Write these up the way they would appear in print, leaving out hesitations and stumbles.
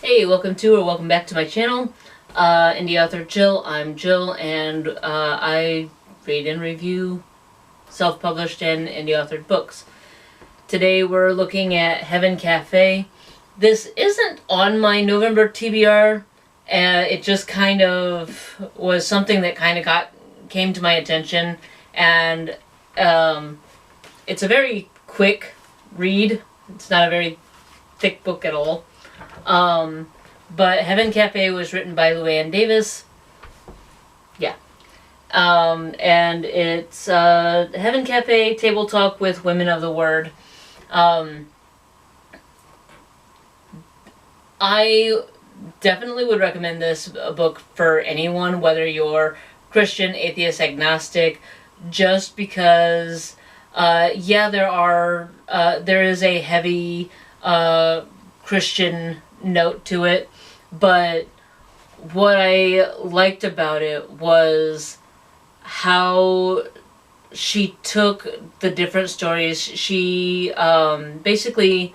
Hey, welcome back to my channel, Indieauthor Jill. I'm Jill, and I read and review self-published and indie-authored books. Today we're looking at Heaven Café. This isn't on my November TBR. It just kind of was something that came to my attention, and it's a very quick read. It's not a very thick book at all. But Heaven Cafe was written by LuAnn Davis. Yeah. And it's Heaven Cafe Table Talk with Women of the Word. I definitely would recommend this book for anyone, whether you're Christian, atheist, agnostic, just because, there is a heavy Christian note to it, but what I liked about it was how she took the different stories. She basically,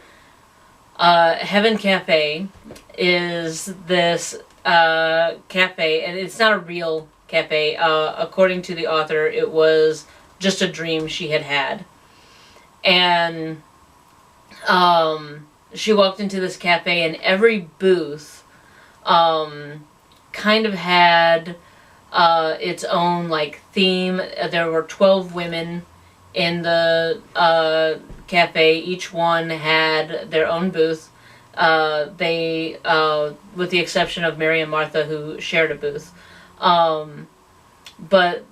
Heaven Cafe is this cafe, and it's not a real cafe. According to the author, it was just a dream she had had. And she walked into this cafe, and every booth kind of had its own like theme. There were 12 women in the cafe. Each one had their own booth. They with the exception of Mary and Martha, who shared a booth. But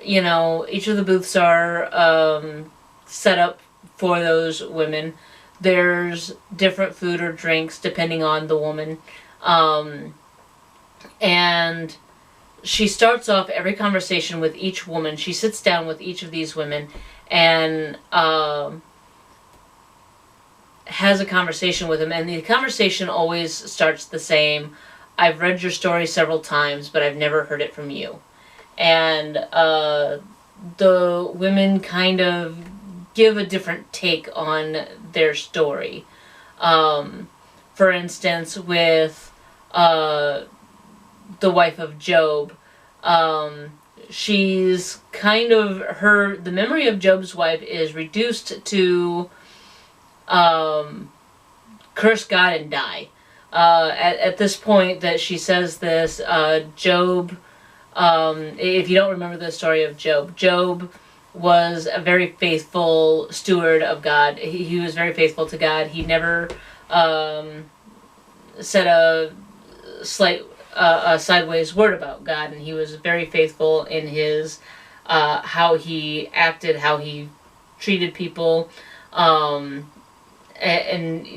each of the booths are set up for those women. There's different food or drinks depending on the woman. And she starts off every conversation with each woman. She sits down with each of these women and has a conversation with them. And the conversation always starts the same. I've read your story several times, but I've never heard it from you. And the women kind of give a different take on their story. For instance, with the wife of Job, she's kind of the memory of Job's wife is reduced to curse God and die. At this point that she says this, Job, if you don't remember the story of Job was a very faithful steward of God. He was very faithful to God. He never said a sideways word about God, and he was very faithful in his how he acted, how he treated people, and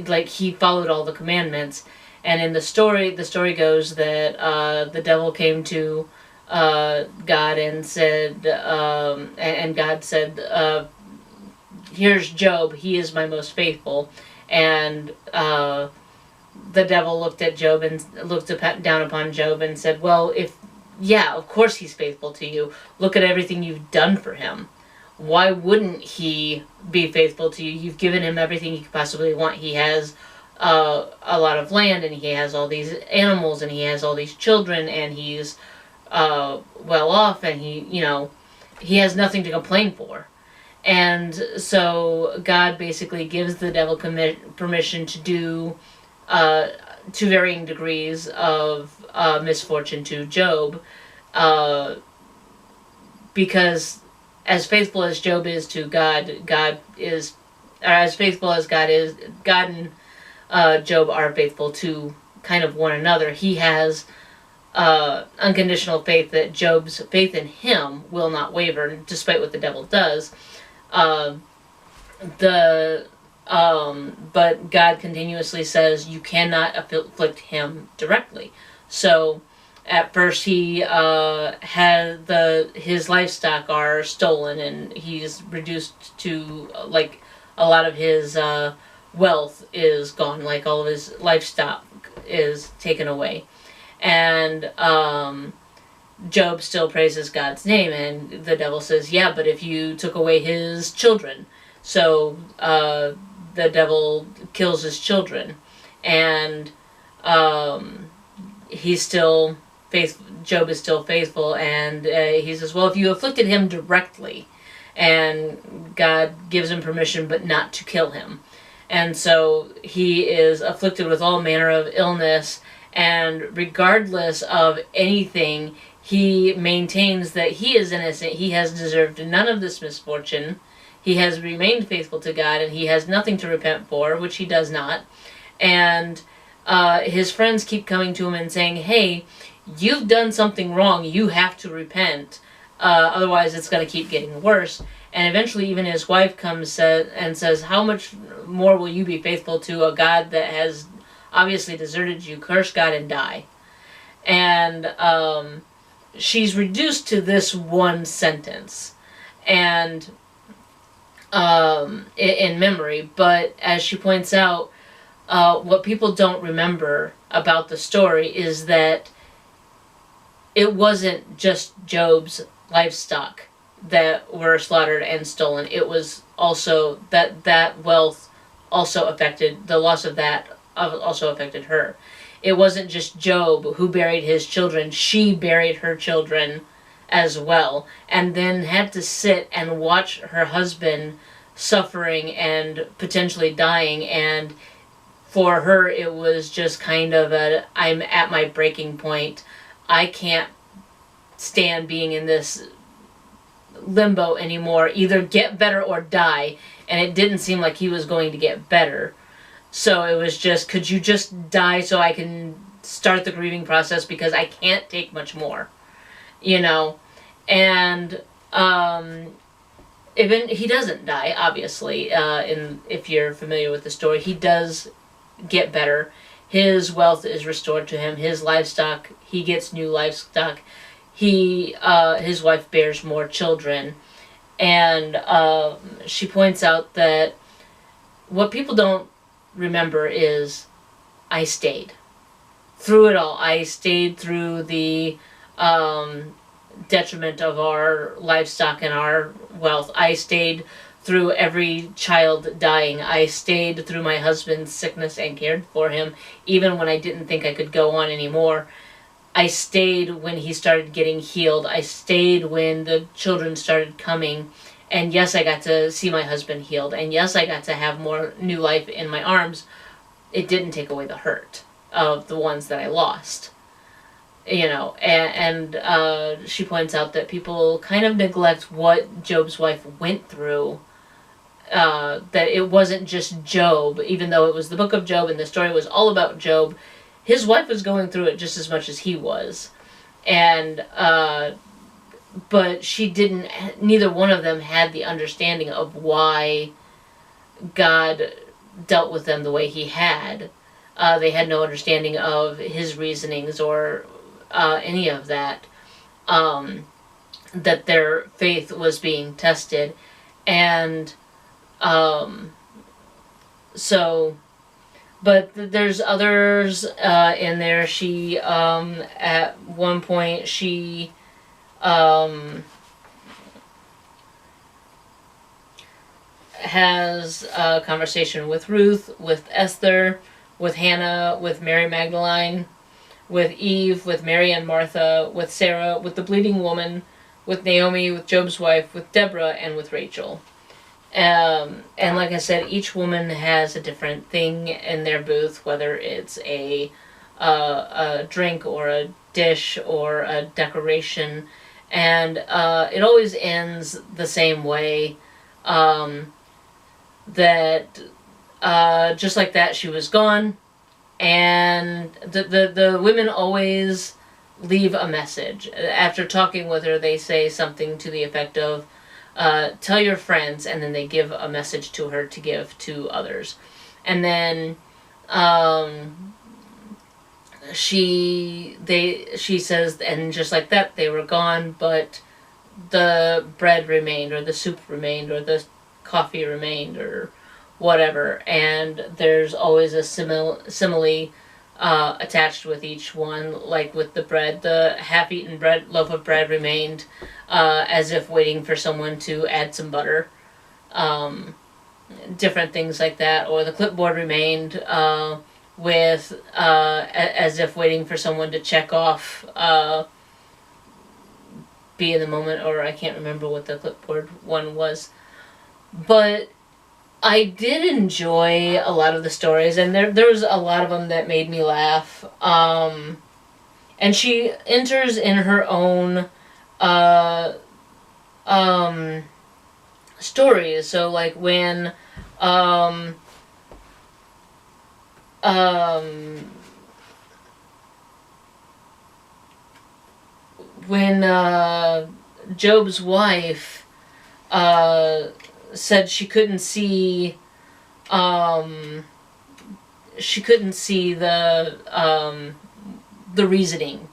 like he followed all the commandments. And in the story goes that the devil came to God and said, and God said, here's Job, he is my most faithful. And the devil looked at Job and looked down upon Job and said, well, of course he's faithful to you. Look at everything you've done for him. Why wouldn't he be faithful to you? You've given him everything he could possibly want. He has a lot of land, and he has all these animals, and he has all these children, and he's well off, and he has nothing to complain for. And so God basically gives the devil permission to do to varying degrees of misfortune to Job, because as faithful as Job is to God, as faithful as God is, God and Job are faithful to kind of one another. He has unconditional faith that Job's faith in him will not waver, despite what the devil does. But God continuously says you cannot afflict him directly. So at first he his livestock are stolen, and he's reduced to like a lot of his wealth is gone, like all of his livestock is taken away. And Job still praises God's name, and the devil says, yeah, but if you took away his children. So the devil kills his children, and he's still Job is still faithful, and he says, well, if you afflicted him directly, and God gives him permission but not to kill him. And so he is afflicted with all manner of illness, and regardless of anything, he maintains that he is innocent. He has deserved none of this misfortune. He has remained faithful to God, and he has nothing to repent for, which he does not. And his friends keep coming to him and saying, hey, you've done something wrong. You have to repent. Otherwise, it's going to keep getting worse. And eventually, even his wife comes and says, how much more will you be faithful to a God that has obviously deserted you? Curse God and die. And she's reduced to this one sentence, and in memory. But as she points out, what people don't remember about the story is that it wasn't just Job's livestock that were slaughtered and stolen. It was also that wealth also affected, the loss of that also affected her. It wasn't just Job who buried his children. She buried her children as well, and then had to sit and watch her husband suffering and potentially dying. And for her, it was just kind of I'm at my breaking point. I can't stand being in this limbo anymore. Either get better or die. And it didn't seem like he was going to get better. So it was just, could you just die so I can start the grieving process, because I can't take much more, you know? And even he doesn't die, obviously. If you're familiar with the story, he does get better. His wealth is restored to him. His livestock, he gets new livestock. His wife bears more children. And she points out that what people don't remember is, I stayed through it all. I stayed through the detriment of our livestock and our wealth. I stayed through every child dying. I stayed through my husband's sickness and cared for him, even when I didn't think I could go on anymore. I stayed when he started getting healed. I stayed when the children started coming. And yes, I got to see my husband healed. And yes, I got to have more new life in my arms. It didn't take away the hurt of the ones that I lost. You know, and she points out that people kind of neglect what Job's wife went through. That it wasn't just Job, even though it was the book of Job and the story was all about Job. His wife was going through it just as much as he was. And but she didn't, neither one of them had the understanding of why God dealt with them the way he had. They had no understanding of his reasonings or any of that. That their faith was being tested. And so, but there's others in there. She, at one point, she has a conversation with Ruth, with Esther, with Hannah, with Mary Magdalene, with Eve, with Mary and Martha, with Sarah, with the bleeding woman, with Naomi, with Job's wife, with Deborah, and with Rachel. And like I said, each woman has a different thing in their booth, whether it's a drink or a dish or a decoration. And it always ends the same way, that just like that, she was gone. And the women always leave a message. After talking with her, they say something to the effect of, tell your friends, and then they give a message to her to give to others. And then she says, and just like that, they were gone, but the bread remained, or the soup remained, or the coffee remained, or whatever. And there's always a simile attached with each one, like with the bread. The half-eaten loaf of bread remained, as if waiting for someone to add some butter. different things like that. Or the clipboard remained with as if waiting for someone to check off, be in the moment, or I can't remember what the clipboard one was. But I did enjoy a lot of the stories, and there was a lot of them that made me laugh. And she enters in her own stories. So like um, when Job's wife said she couldn't see the reasoning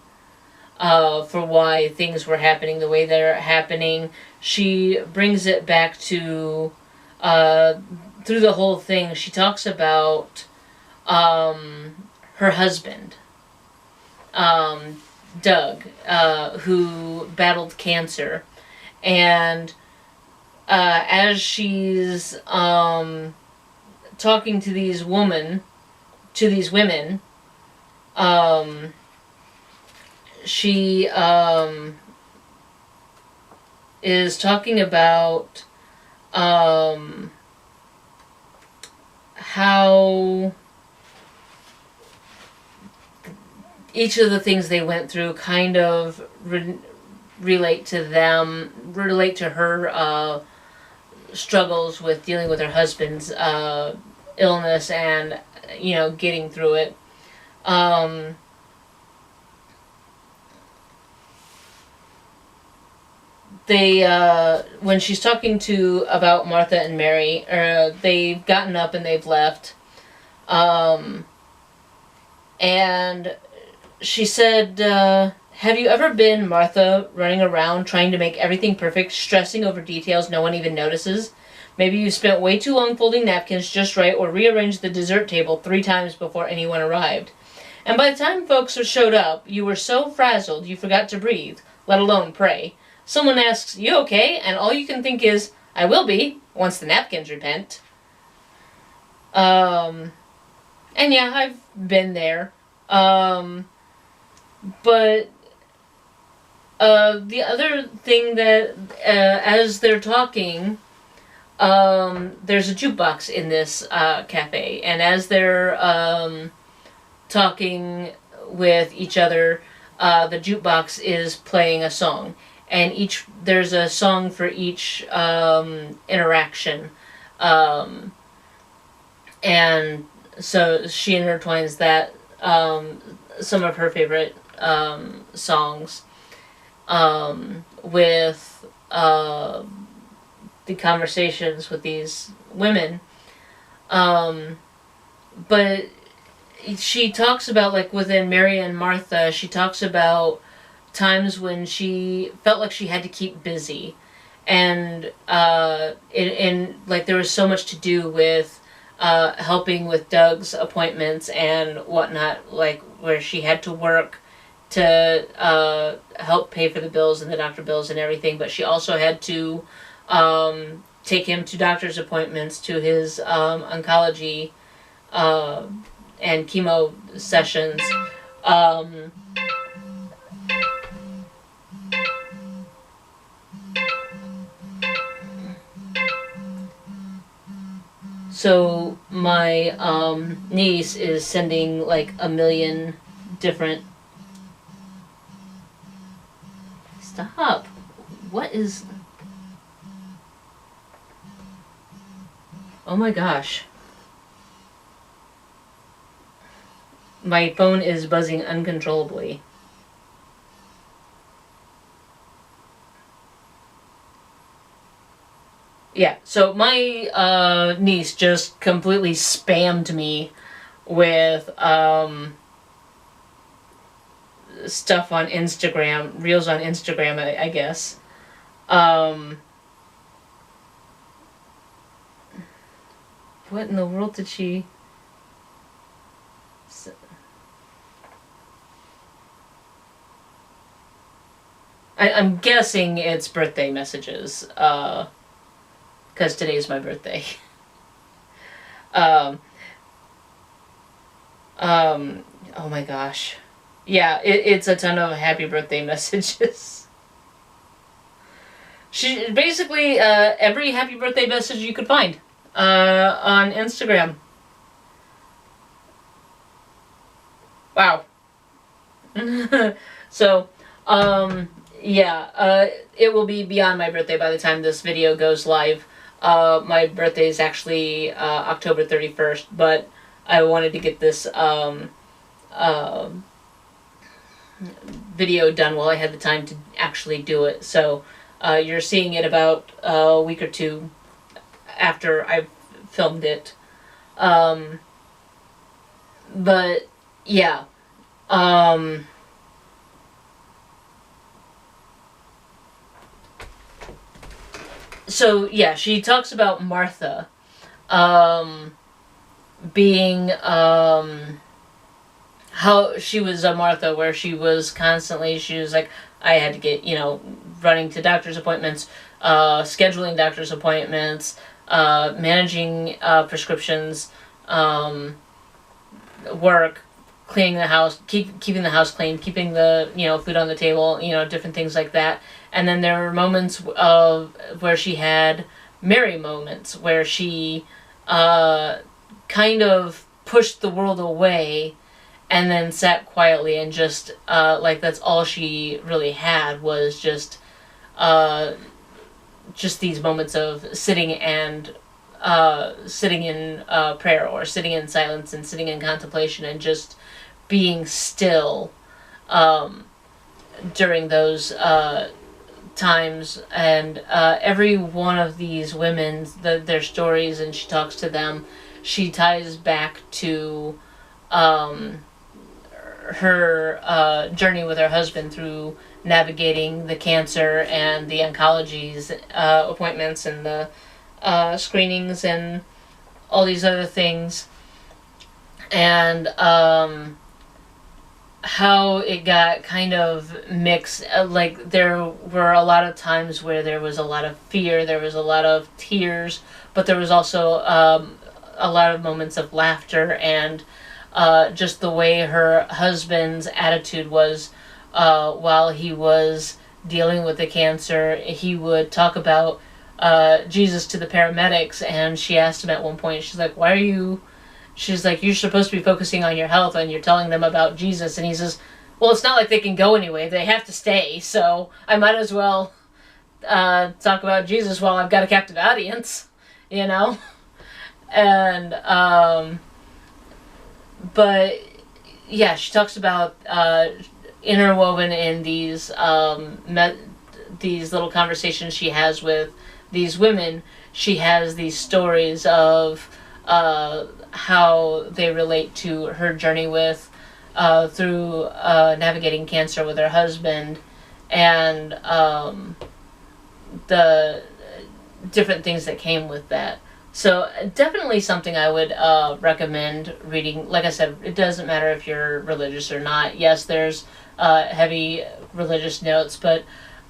for why things were happening the way they're happening. She brings it back to through the whole thing. She talks about her husband, Doug, who battled cancer, and as she's talking to these women, she is talking about how each of the things they went through kind of relate to her struggles with dealing with her husband's illness and getting through it. They when she's talking about Martha and Mary, they've gotten up and they've left, and she said, have you ever been Martha, running around trying to make everything perfect, stressing over details no one even notices? Maybe you spent way too long folding napkins just right, or rearranged the dessert table 3 times before anyone arrived. And by the time folks showed up, you were so frazzled you forgot to breathe, let alone pray. Someone asks, you okay? And all you can think is, I will be, once the napkins repent. And yeah, I've been there. But the other thing that, as they're talking, there's a jukebox in this cafe, and as they're talking with each other, the jukebox is playing a song, and there's a song for each interaction, and so she intertwines that some of her favorite songs with the conversations with these women. But she talks about, like, within Mary and Martha, she talks about times when she felt like she had to keep busy, and like there was so much to do with helping with Doug's appointments and whatnot, like where she had to work to help pay for the bills and the doctor bills and everything, but she also had to take him to doctor's appointments, to his oncology and chemo sessions. So my niece is sending like a million different... Stop. What is... Oh my gosh. My phone is buzzing uncontrollably. Yeah, so my niece just completely spammed me with stuff on Instagram, reels on Instagram, I guess. What in the world did she... I'm guessing it's birthday messages, because today's my birthday. Um, oh my gosh. Yeah, it's a ton of happy birthday messages. She basically every happy birthday message you could find on Instagram. Wow. So, yeah, it will be beyond my birthday by the time this video goes live. My birthday is actually October 31st, but I wanted to get this video done while I had the time to actually do it. So you're seeing it about a week or two after I've filmed it. But yeah. So yeah, she talks about Martha being how she was a Martha, where she was like, I had to get, running to doctor's appointments, scheduling doctor's appointments, managing prescriptions, work, cleaning the house, keeping the house clean, keeping the food on the table, different things like that. And then there were moments of where she had merry moments where she kind of pushed the world away and then sat quietly and just that's all she really had was just these moments of sitting and sitting in prayer, or sitting in silence and sitting in contemplation and just being still during those times. And every one of these women, their stories, and she talks to them, she ties back to her journey with her husband through navigating the cancer and the oncology's appointments and the screenings and all these other things, and how it got kind of mixed. Like, there were a lot of times where there was a lot of fear, there was a lot of tears, but there was also a lot of moments of laughter, and just the way her husband's attitude was while he was dealing with the cancer. He would talk about Jesus to the paramedics, and she asked him at one point, she's like, she's like, you're supposed to be focusing on your health and you're telling them about Jesus. And he says, well, it's not like they can go anyway, they have to stay, so I might as well talk about Jesus while I've got a captive audience, and but yeah, she talks about interwoven in these these little conversations she has with these women. She has these stories of how they relate to her journey with through navigating cancer with her husband, and the different things that came with that. So definitely something I would recommend reading. Like I said, it doesn't matter if you're religious or not. Yes, there's heavy religious notes, but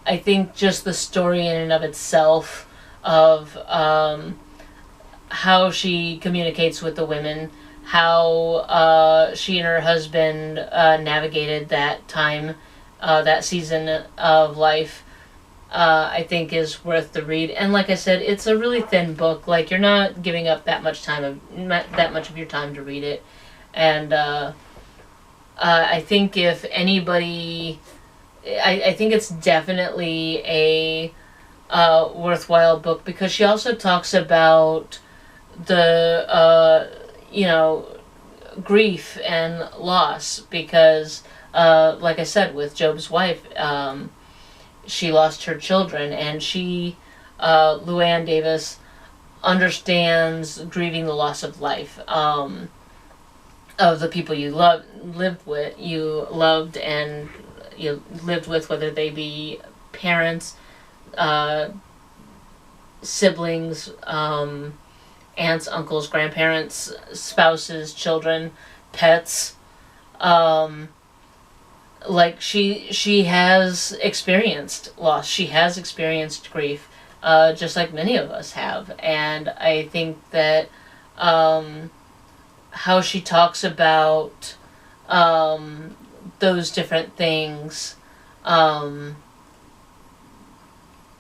I think just the story in and of itself of how she communicates with the women, how she and her husband navigated that time, that season of life, I think is worth the read. And like I said, it's a really thin book. Like, you're not giving up that much of your time to read it. And I think if anybody, I think it's definitely a worthwhile book, because she also talks about the grief and loss, because like I said, with Job's wife, she lost her children, and she, LuAnn Davis, understands grieving the loss of life, of the people you loved and you lived with, whether they be parents, siblings, aunts, uncles, grandparents, spouses, children, pets. Like, she has experienced loss. She has experienced grief, just like many of us have. And I think that how she talks about those different things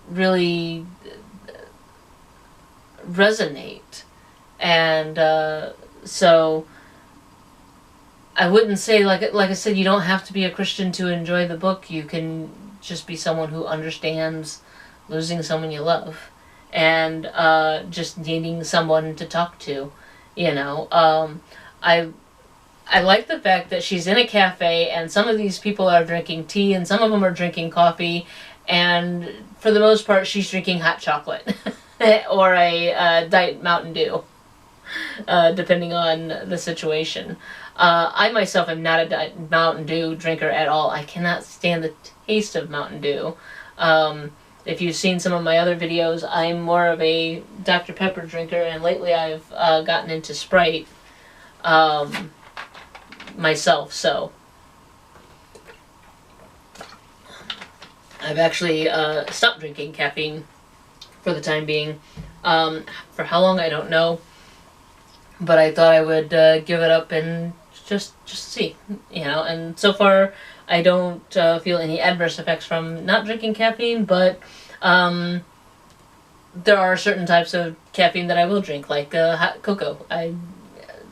really resonate. And so I wouldn't say, like I said, you don't have to be a Christian to enjoy the book. You can just be someone who understands losing someone you love and just needing someone to talk to. You know, I like the fact that she's in a cafe and some of these people are drinking tea and some of them are drinking coffee, and for the most part she's drinking hot chocolate or a Diet Mountain Dew, depending on the situation. I myself am not a Diet Mountain Dew drinker at all. I cannot stand the taste of Mountain Dew. If you've seen some of my other videos, I'm more of a Dr. Pepper drinker, and lately I've gotten into Sprite myself, so I've actually stopped drinking caffeine for the time being. For how long, I don't know, but I thought I would give it up and just see, you know, and so far I don't feel any adverse effects from not drinking caffeine, but there are certain types of caffeine that I will drink, like hot cocoa.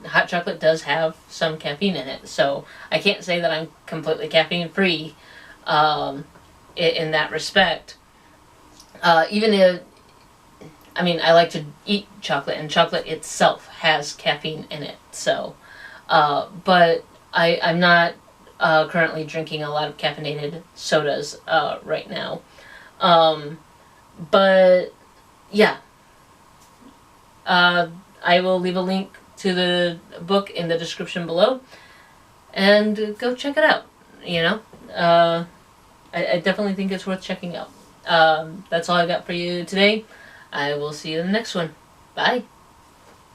Hot chocolate does have some caffeine in it, so I can't say that I'm completely caffeine free in that respect. Even if, I mean, I like to eat chocolate, and chocolate itself has caffeine in it, so, but I'm not currently drinking a lot of caffeinated sodas right now. But, yeah. I will leave a link to the book in the description below, and go check it out, you know. I definitely think it's worth checking out. That's all I got for you today. I will see you in the next one. Bye.